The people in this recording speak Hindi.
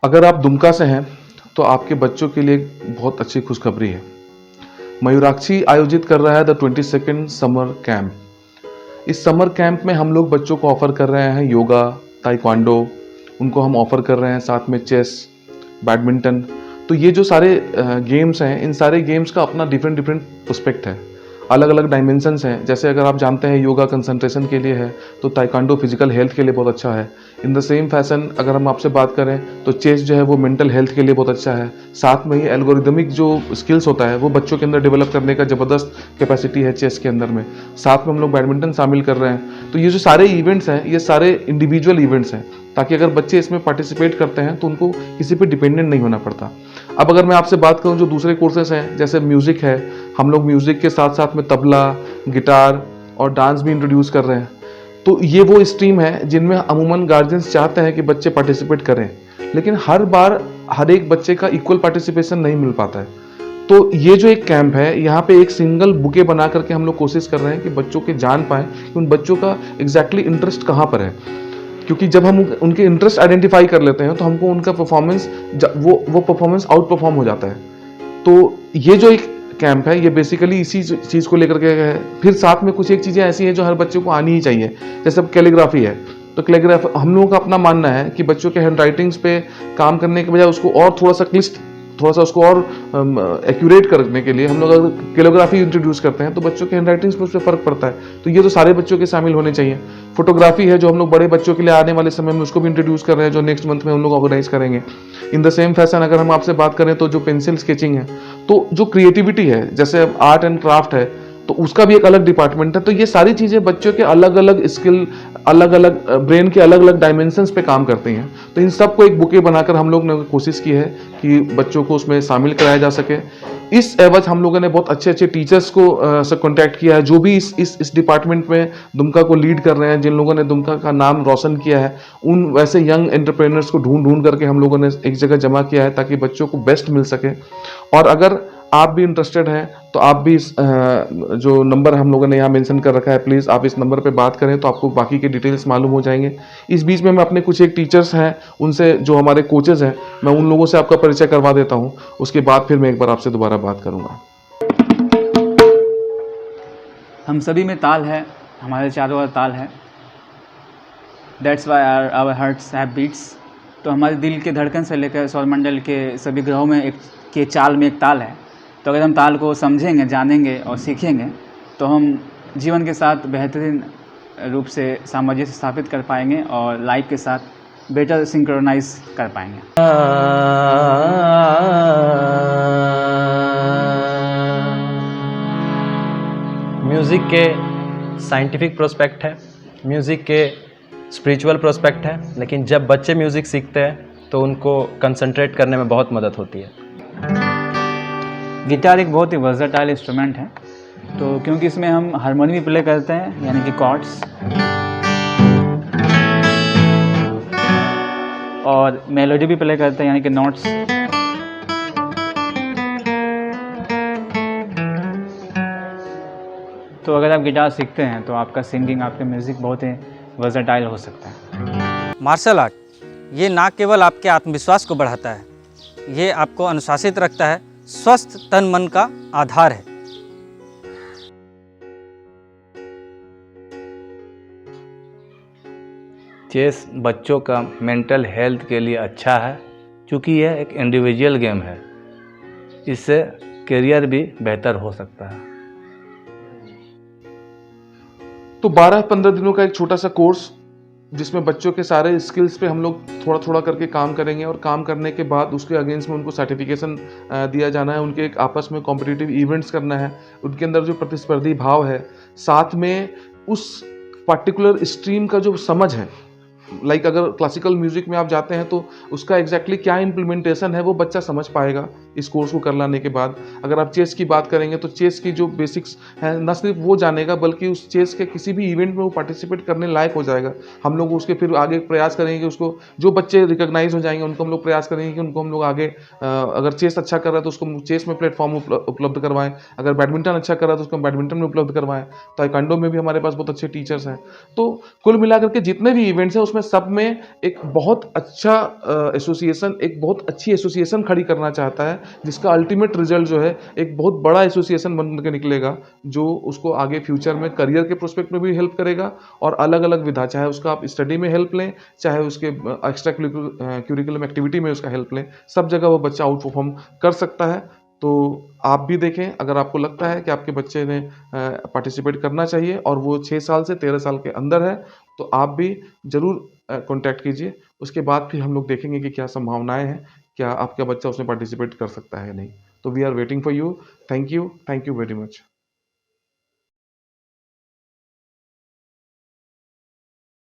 अगर आप दुमका से हैं तो आपके बच्चों के लिए एक बहुत अच्छी खुशखबरी है। मयूराक्षी आयोजित कर रहा है द 22nd समर कैंप। इस समर कैंप में हम लोग बच्चों को ऑफर कर रहे हैं योगा, ताइक्वांडो, उनको हम ऑफर कर रहे हैं साथ में चेस, बैडमिंटन। तो ये जो सारे गेम्स हैं, इन सारे गेम्स का अपना डिफरेंट डिफरेंट पर्सपेक्ट है, अलग अलग डायमेंशंस हैं। जैसे अगर आप जानते हैं योगा कंसंट्रेशन के लिए है, तो ताइक्वांडो फिजिकल हेल्थ के लिए बहुत अच्छा है। इन द सेम फैशन अगर हम आपसे बात करें तो चेस जो है वो मेंटल हेल्थ के लिए बहुत अच्छा है। साथ में ही एल्गोरिदमिक जो स्किल्स होता है वो बच्चों के अंदर डेवलप करने का ज़बरदस्त कैपेसिटी है चेस के अंदर में। साथ में हम लोग बैडमिंटन शामिल कर रहे हैं। तो ये जो सारे इवेंट्स हैं ये सारे इंडिविजुअल इवेंट्स हैं, ताकि अगर बच्चे इसमें पार्टिसिपेट करते हैं तो उनको किसी पे डिपेंडेंट नहीं होना पड़ता। अब अगर मैं आपसे बात करूं जो दूसरे कोर्सेज हैं, जैसे म्यूज़िक है, हम लोग म्यूज़िक के साथ साथ में तबला, गिटार और डांस भी इंट्रोड्यूस कर रहे हैं। तो ये वो स्ट्रीम है जिनमें अमूमन गार्जियंस चाहते हैं कि बच्चे पार्टिसिपेट करें, लेकिन हर बार हर एक बच्चे का इक्वल पार्टिसिपेशन नहीं मिल पाता है। तो ये जो एक कैंप है, यहाँ पे एक सिंगल बुके बना करके हम लोग कोशिश कर रहे हैं कि बच्चों के जान पाएं कि उन बच्चों का एग्जैक्टली इंटरेस्ट कहाँ पर है। क्योंकि जब हम उनके इंटरेस्ट आइडेंटिफाई कर लेते हैं तो हमको उनका परफॉर्मेंस वो परफॉर्मेंस आउट परफॉर्म हो जाता है। तो ये जो एक कैंप है ये बेसिकली इसी चीज़ को लेकर के है। फिर साथ में कुछ एक चीज़ें ऐसी हैं जो हर बच्चे को आनी ही चाहिए, जैसे अब कैलीग्राफी है। तो कैलीग्राफी हम लोगों का अपना मानना है कि बच्चों के हैंड राइटिंग्स पे काम करने के बजाय उसको और थोड़ा सा क्लिष्ट, थोड़ा सा उसको और एक्यूरेट करने के लिए हम लोग अगर कैलीग्राफी इंट्रोड्यूस करते हैं तो बच्चों के हैंड राइटिंग्स पर उस पर फर्क पड़ता है। तो ये तो सारे बच्चों के शामिल होने चाहिए। फोटोग्राफी है जो हम लोग बड़े बच्चों के लिए आने वाले समय में उसको भी इंट्रोड्यूस कर रहे हैं, जो नेक्स्ट मंथ में हम लोग ऑर्गेनाइज करेंगे। इन द सेम फैशन अगर हम आपसे बात करें तो जो पेंसिल स्केचिंग है, तो जो क्रिएटिविटी है, जैसे आर्ट एंड क्राफ्ट है, तो उसका भी एक अलग डिपार्टमेंट है। तो ये सारी चीज़ें बच्चों के अलग अलग स्किल, अलग अलग ब्रेन के अलग अलग डायमेंशंस पे काम करती हैं। तो इन सबको एक बुके बनाकर हम लोग ने कोशिश की है कि बच्चों को उसमें शामिल कराया जा सके। इस एवज हम लोगों ने बहुत अच्छे अच्छे टीचर्स को से कॉन्टैक्ट किया है, जो भी इस डिपार्टमेंट में दुमका को लीड कर रहे हैं, जिन लोगों ने दुमका का नाम रोशन किया है, उन वैसे यंग एंटरप्रेन्योर्स को ढूंढ ढूंढ करके हम लोगों ने एक जगह जमा किया है ताकि बच्चों को बेस्ट मिल सके। और अगर आप भी इंटरेस्टेड हैं तो आप भी जो नंबर हम लोगों ने यहाँ मेंशन कर रखा है, प्लीज़ आप इस नंबर पे बात करें तो आपको बाकी के डिटेल्स मालूम हो जाएंगे। इस बीच में मैं अपने कुछ एक टीचर्स हैं उनसे, जो हमारे कोचेज़ हैं, मैं उन लोगों से आपका परिचय करवा देता हूँ। उसके बाद फिर मैं एक बार आपसे दोबारा बात करूँगा। हम सभी में ताल है, हमारे चारों ओर ताल है। That's why our hearts have beats. तो हमारे दिल के धड़कन से लेकर सौरमंडल के सभी ग्रहों में के चाल में एक ताल है। तो अगर हम ताल को समझेंगे, जानेंगे और सीखेंगे तो हम जीवन के साथ बेहतरीन रूप से सामंजस्य स्थापित कर पाएंगे और लाइफ के साथ बेटर सिंक्रोनाइज कर पाएंगे। म्यूज़िक के साइंटिफिक प्रोस्पेक्ट है, म्यूज़िक के स्पिरिचुअल प्रोस्पेक्ट है, लेकिन जब बच्चे म्यूज़िक सीखते हैं तो उनको कंसंट्रेट करने में बहुत मदद होती है। गिटार एक बहुत ही वर्सेटाइल इंस्ट्रूमेंट है, तो क्योंकि इसमें हम हारमोनी भी प्ले करते हैं, यानी कि कॉर्ड्स, और मेलोडी भी प्ले करते हैं, यानी कि नोट्स। तो अगर आप गिटार सीखते हैं तो आपका सिंगिंग, आपका म्यूज़िक बहुत ही वर्सेटाइल हो सकता है। मार्शल आर्ट ये ना केवल आपके आत्मविश्वास को बढ़ाता है, ये आपको अनुशासित रखता है, स्वस्थ तन मन का आधार है। चेस बच्चों का मेंटल हेल्थ के लिए अच्छा है, क्योंकि यह एक इंडिविजुअल गेम है। इससे करियर भी बेहतर हो सकता है। तो 12-15 दिनों का एक छोटा सा कोर्स, जिसमें बच्चों के सारे स्किल्स पे हम लोग थोड़ा थोड़ा करके काम करेंगे, और काम करने के बाद उसके अगेंस्ट में उनको सर्टिफिकेशन दिया जाना है। उनके एक आपस में कॉम्पिटिटिव इवेंट्स करना है, उनके अंदर जो प्रतिस्पर्धी भाव है, साथ में उस पर्टिकुलर स्ट्रीम का जो समझ है, लाइक अगर क्लासिकल म्यूजिक में आप जाते हैं तो उसका एग्जैक्टली क्या इम्प्लीमेंटेशन है वो बच्चा समझ पाएगा इस कोर्स को कर लाने के बाद। अगर आप चेस की बात करेंगे तो चेस की जो बेसिक्स हैं न सिर्फ वो जानेगा, बल्कि उस चेस के किसी भी इवेंट में वो पार्टिसिपेट करने लायक हो जाएगा। हम लोग उसके फिर आगे प्रयास करेंगे, उसको जो बच्चे रिकॉग्नाइज हो जाएंगे उनको हम लोग प्रयास करेंगे कि उनको हम लोग आगे, अगर चेस अच्छा कर रहा है तो उसको चेस में प्लेटफॉर्म उपलब्ध करवाएं, अगर बैडमिंटन अच्छा कर रहा है तो उसको बैडमिंटन में उपलब्ध करवाएं। ताइक्वांडो में भी हमारे पास बहुत अच्छे टीचर्स हैं। तो कुल मिलाकर के जितने भी इवेंट्स हैं उसमें उसमें सब में एक बहुत अच्छा एसोसिएशन, एक बहुत अच्छी एसोसिएशन खड़ी करना चाहता है, जिसका अल्टीमेट रिजल्ट जो है एक बहुत बड़ा एसोसिएशन बन के निकलेगा, जो उसको आगे फ्यूचर में करियर के प्रोस्पेक्ट में भी हेल्प करेगा और अलग अलग विधा, चाहे उसका आप स्टडी में हेल्प लें, चाहे उसके एक्स्ट्रा क्यूरिकुलम एक्टिविटी में उसका हेल्प लें, सब जगह वो बच्चा आउट परफॉर्म कर सकता है। तो आप भी देखें, अगर आपको लगता है कि आपके बच्चे ने पार्टिसिपेट करना चाहिए और वो 6 साल से 13 साल के अंदर है, तो आप भी ज़रूर कॉन्टैक्ट कीजिए। उसके बाद फिर हम लोग देखेंगे कि क्या संभावनाएं हैं, क्या आपका बच्चा उसमें पार्टिसिपेट कर सकता है या नहीं। तो we are waiting for you. Thank you very much.